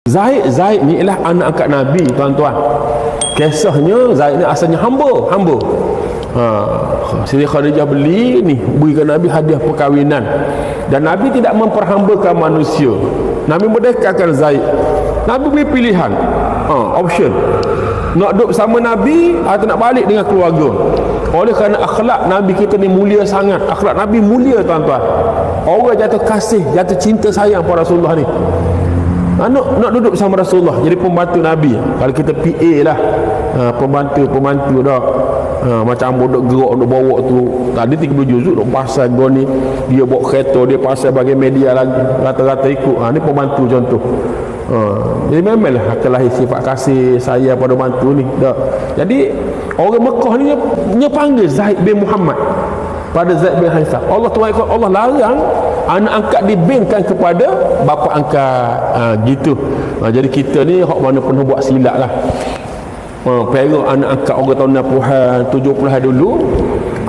Zaid ni ialah anak angkat Nabi, tuan-tuan. Kisahnya Zaid ni asalnya hamba. Siti Khadijah beli ni, berikan Nabi hadiah perkahwinan. Dan Nabi tidak memperhambakan manusia. Nabi merdekakan Zaid. Nabi beri pilihan, option. Nak duduk bersama Nabi atau nak balik dengan keluarga. Oleh kerana akhlak Nabi kita ni mulia sangat. Akhlak Nabi mulia, tuan-tuan. Orang jatuh kasih, jatuh cinta sayang pada Rasulullah ni. Nak duduk bersama Rasulullah, jadi pembantu Nabi. Kalau kita PA lah, pembantu dah. Macam duk gerak, duk bawa tu. Tadi 30 juzuk duk pasal gua ni. Dia bawa kereta, dia pasal bagi media lagi. Rata-rata ikut. Ni pembantu contoh. Jadi memanglah akan lahir sifat kasih sayang pada bantu ni. Jadi orang Mekah ni dia panggil Zaid bin Muhammad pada Zaid bin Harisah. Allah larang anak angkat dibinkan kepada bapa angkat. Gitu. Jadi kita ni hak mana pernah buat silap lah. Pera anak angkat orang tahun 60-an 70-an dulu,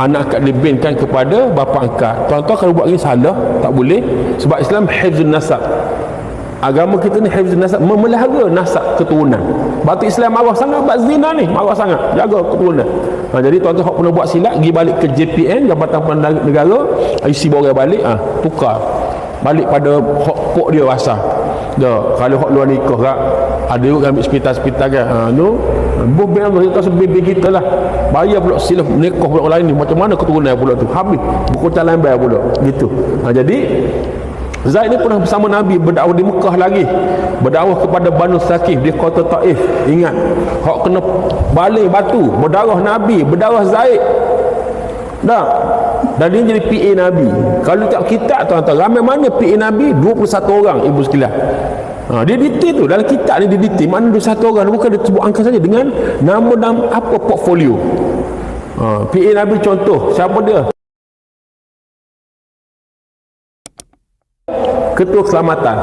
anak angkat dibinkan kepada bapa angkat. Tuan-tuan kalau buat ni salah, tak boleh. Sebab Islam hifzun nasab. Agama kita ni hifzun nasab, memelihara nasab keturunan. Batu Islam marah sangat bab zina ni, marah sangat, jaga keturunan. Jadi tuan-tuan hak pernah buat silap, pergi balik ke JPN, Jabatan Penerangan Negara, isi borang balik, tukar balik pada hak pok dia asal. Kalau hak luar nikah kak, ada juga ambil hospital kan. Bobel kita sebebe kita lah. Bayar pula silap nikah pula orang lain ni. Macam mana keturunan pula tu? Habis berkocak lambai pula. Gitu. Jadi Zaid ni pernah bersama Nabi berdakwah di Mekah lagi. Berdakwah kepada Banu Thaqif di kota Taif. Ingat, hak kena baling batu, berdarah Nabi, berdarah Zaid. Dan dia jadi PA Nabi. Kalau tak kitab tuan-tuan, ramai mana PA Nabi? 21 orang, ibu sekalian. Dia detail tu, dalam kitab ni dia detail mana 21 orang, bukan dia sebut angka saja, dengan nama-nama apa portfolio. PA Nabi contoh, siapa dia? Ketua Keselamatan.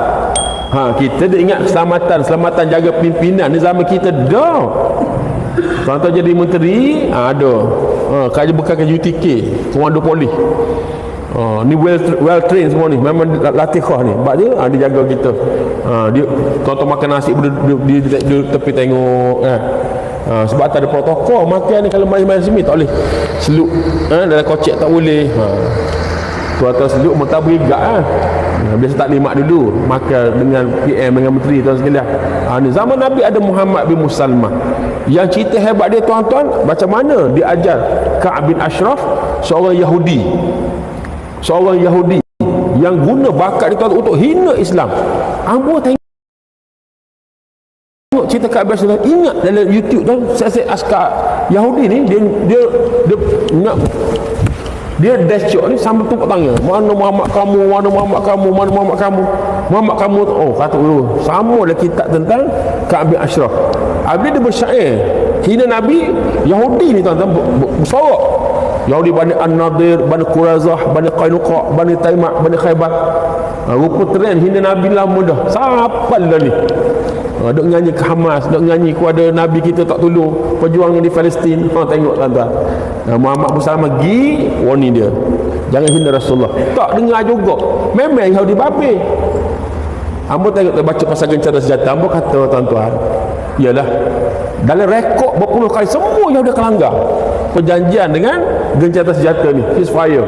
Kita dah ingat keselamatan jaga pimpinan ni zaman kita dah. Tuan-tuan jadi menteri, ada. Kerja bekas UTK, komando polis. Ni well trained semua ni, memang latihah ni. Sebab dia jaga kita. Dia tuan-tuan makan nasi dia tepi tengok sebab tak ada protokol makan ni. Kalau main-main sini tak boleh seluk dalam kocek, tak boleh. Tuan-tuan seluk mentabur gak biasa tak limak dulu makan dengan PM, dengan menteri, tuan sekalian. Ni zaman Nabi ada Muhammad bin Muslimah. Yang cerita hebat dia tuan-tuan, macam mana dia ajar Ka'ab bin Ashraf, seorang Yahudi yang guna bakat dia tuan untuk hina Islam. Ambo tengok cerita Ka'ab bin Ashraf, ingat dalam YouTube tu, saya askar Yahudi ni dia dashcok ni sambil tumpuk tangan, mana Muhammad kamu, mana Muhammad kamu, mana Muhammad kamu, Muhammad kamu. Kata dulu sama ada kitab tentang Ka'ab bin Ashraf. Habis dia bersyair hina Nabi. Yahudi ni tuan-tuan bersorak. Yahudi Bani An-Nadir, Bani Qurazah, Bani Qainuqa, Bani Taimak, Bani Khaybar. Rupa trend hina Nabi lama dah. Siapa dah ni? Duk nyanyi ke Hamas, duk nyanyi kepada Nabi kita tak tolong perjuangan di Palestin. Tengok tuan-tuan, Muhammad Muhammad pergi warning dia, jangan hina Rasulullah. Tak dengar juga. Memang Yahudi babe. Ambo tengok baca pasal gencatan senjata. Ambo kata tuan-tuan, ialah dalam rekod berpuluh kali semua Yahudi kelanggar perjanjian dengan gencatan senjata ni, ceasefire.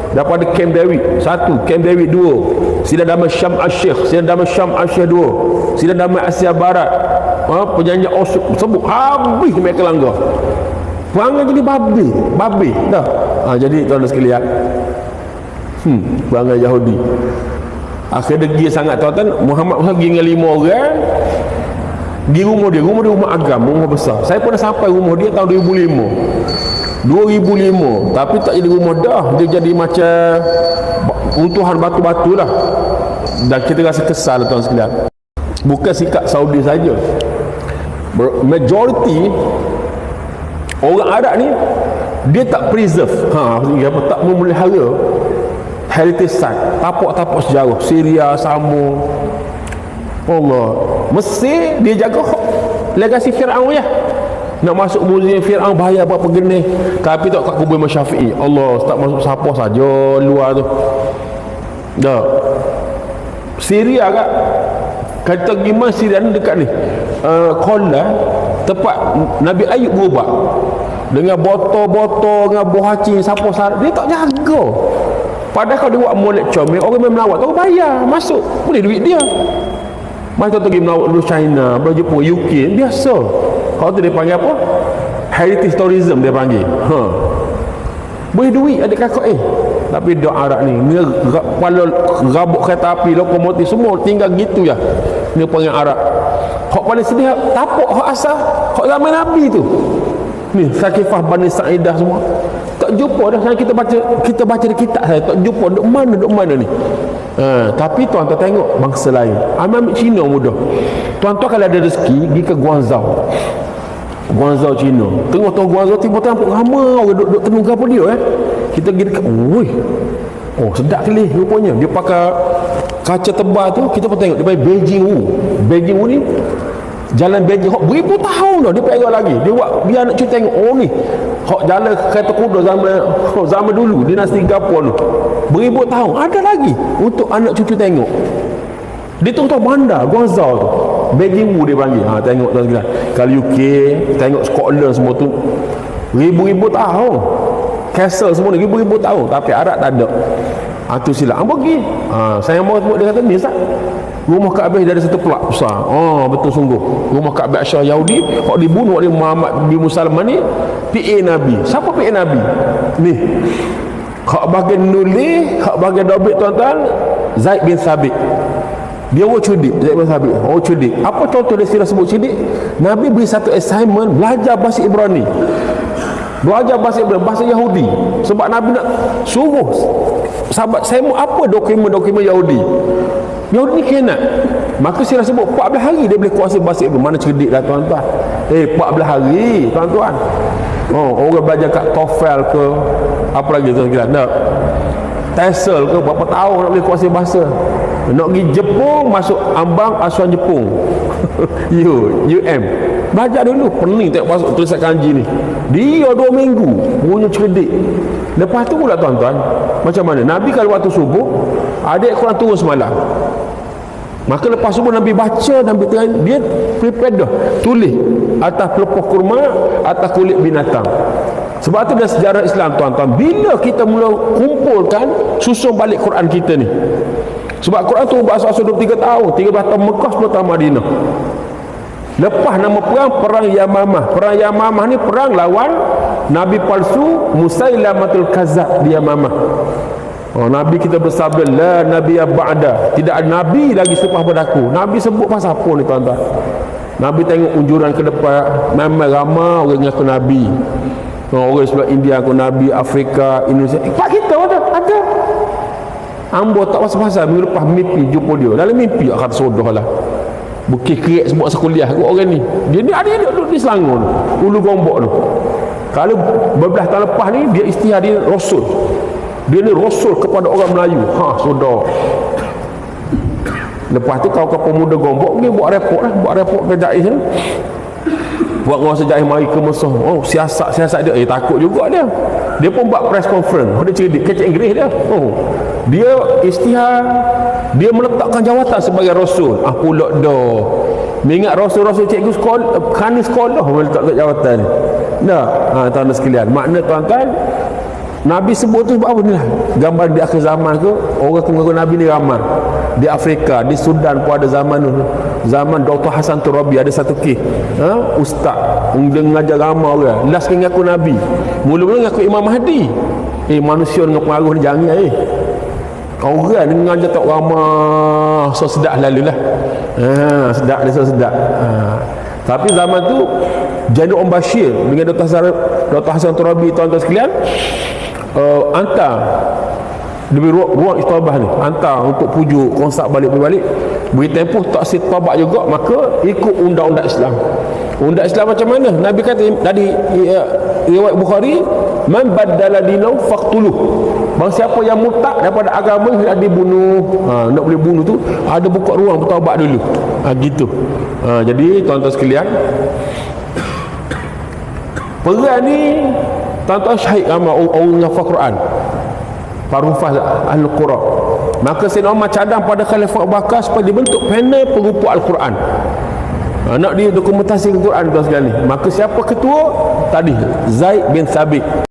Daripada Camp David 1, Camp David 2, Sila Damai Syam Al-Sheikh, Sila Damai Syam Al-Sheikh 2, Sila Damai Asia Barat, perjanjian Oslo sebut habis mereka langgar. Perangai jadi babi dah. Jadi tuan-tuan sekalian, perangai Yahudi. Akhir degi sangat tuan-tuan. Muhammad pergi dengan 5 orang di rumah dia rumah agam, rumah besar. Saya pernah sampai rumah dia tahun 2005, tapi tak jadi rumah dah, dia jadi macam runtuhan batu-batu lah. Dan kita rasa kesal tuan sekalian. Bukan sikap Saudi saja, majority orang Arab ni dia tak preserve, tak memelihara heritage site, tapak-tapak sejarah. Syria sama, Allah. Mesir dia jaga legasi Fir'aun ya. Nak masuk muzium Fir'aun bahaya berapa genih. Tapi tak kat kubur Imam Syafi'i, Allah, tak masuk siapa saja luar tu. Dah. Syria kat kata pergi masjid dekat ni Kola, tempat Nabi Ayub berubat dengan botol-botol, dengan buah hacing, siapa sarap, dia tak jaga. Padahal kalau dia buat molek comel, orang main melawat, orang bayar masuk, boleh duit dia. Masa tu pergi melawat dulu China, dulu Jepun, UK, biasa. Kalau tu dia panggil apa? Heritage tourism dia panggil. Boleh duit adik kakak Tapi dia Arab ni, kepala rabuk kereta api, lokomotif, semua tinggal gitu ya. Dia panggil Arab. Hak paling sedih, tapuk hak asal, hak zaman Nabi tu. Ni Sakifah Bani Sa'idah semua tak jumpa dah. Kita baca di kitab saya, tak jumpa duk mana ni. Tapi tuan-tuan tengok bangsa lain, ambil Cina mudah. Tuan-tuan kalau ada rezeki pergi ke Guangzhou Cina, tengok Guangzhou tiba-tiba ramai orang duk tenung apa dia kita pergi dekat, sedap kali rupanya. Dia pakai kaca tebal tu, kita pun tengok dia pakai Beijing Wu ni jalan Beijing hok beribu tahun dah dia pegang lagi. Dia buat biar nak cuba tengok ni hok jalan kereta kuda zaman dulu dinasti Gapon tu beribu tahun ada lagi untuk anak cucu tengok. Dia tu bandar Guangzhou tu Beijing Wu dia panggil. Tengok tuan-tuan, kalau UK tengok Scotland semua tu ribu-ribu tahun, castle semua ni ribu-ribu tahun, tapi Arab tak ada. Tu silap pergi. Saya mau sebut dia kata ni Ustaz, rumah Kaabah dia ada satu pelak besar. Betul sungguh. Rumah Kaabah Syah Yahudi, hak dibunuh oleh Muhammad bin Musalman ni, PA Nabi. Siapa PA Nabi? Ni. Hak bagian nulis, hak bagian dobit tuan-tuan, Zaid bin Thabit. Dia orang cerdik, Zaid bin Thabit. Cerdik. Apa contoh dia sila sebut cerdik? Nabi beri satu assignment, belajar bahasa Ibrani. Belajar bahasa Ibrani, bahasa Yahudi. Sebab Nabi nak suruh sahabat saya mau apa dokumen Yahudi ni kena. Maka saya sebut 14 hari dia boleh kuasai bahasa Ibrani. Mana cerdik dah tuan-tuan. 14 hari tuan-tuan. Orang belajar kat TOEFL ke apa lagi tuan-tuan, nak TESOL ke berapa tahun nak boleh kuasai bahasa. Nak pergi Jepun, masuk ambang asuhan Jepun UM, belajar dulu, pening tengok masuk tulisan kanji ni. Dia 2 minggu punya cerdik. Lepas tu pula tuan-tuan, macam mana Nabi kalau waktu subuh adik Quran turun semalam, maka lepas subuh Nabi baca, Nabi dia prepare dah, tulis atas pelepah kurma, atas kulit binatang. Sebab tu dalam sejarah Islam tuan-tuan, bila kita mula kumpulkan susun balik Quran kita ni, sebab Quran tu bahasa 23 tahun, 13 tahun Mekah, 10 tahun Madinah. Lepas nama perang Yamamah. Perang Yamamah ni perang lawan Nabi palsu Musailamatul Kazzab di Yamamah. Nabi kita bersabda, la nabiyya ba'da, tidak ada nabi lagi selepas pada aku. Nabi sebut pasal apa ni tuan-tuan? Nabi tengok unjuran ke depan, memang ramai orang ngaku nabi. Orang sebelah India aku nabi, Afrika, Indonesia. Pak kita ada. Ambo tak pasal-pasal minggu lepas mimpi jumpa dia. Dalam mimpi akan sodoh lah. Bukit kerik semua sekuliah aku orang ni. Dia ni ada duduk di Selangor tu, Ulu Gombok tu. Kalau beberapa tahun lepas ni dia istihad, dia rasul. Dia ni rasul kepada orang Melayu. Sodoh. Lepas tu kawan-kawan pemuda Gombok ni buat report ke Jais ni. Buat nguasa Jais mari ke Mesir. Siasat dia takut juga dia. Dia pun buat press conference. Dia cerdik kecek Inggeris dia. Dia istihad, dia meletakkan jawatan sebagai rasul. Pula dah mengingat rasul-rasul cikgu sekolah, khani sekolah meletakkan jawatan ni. Tuan-tuan sekalian, makna tuan-tuan, Nabi sebut tu sebab apa ni lah? Gambar di akhir zaman ke, orang mengaku Nabi ni ramai. Di Afrika, di Sudan pun ada zaman Dr. Hasan Turabi, ada satu kes ustaz dia mengajar ramai orang, last mengaku Nabi, mula-mula mengaku Imam Mahdi. Manusia dengan pengaruh ni jangan orang ni mengajar tak ramai, so sedap lalu lah. Sedap dia, so sedap. Tapi zaman tu Jainul Bashir dengan Dr. Hasan Turabi, tuan-tuan sekalian, hantar lebih ruang istabah ni, hantar untuk pujuk konsep balik beri tempoh tak sitabak juga, maka ikut undang-undang Islam. Undang Islam macam mana? Nabi kata tadi, riwayat Bukhari, man baddala dinahu faqtuluh. Bang siapa yang murtad daripada agama hendak dibunuh. Nak boleh bunuh tu ada buka ruang bertaubat dulu. Gitu. Jadi tuan-tuan sekalian, perang ni tuan-tuan syahid ramai orang hafal Quran, para hufaz Ahlul Qura. Maka Sayyidina Umar cadang pada Khalifah Abu Bakar supaya dibentuk panel perupa Al-Quran. Nak dia dokumentasi Al-Quran tuan sekali. Maka siapa ketua? Tadi Zaid bin Thabit.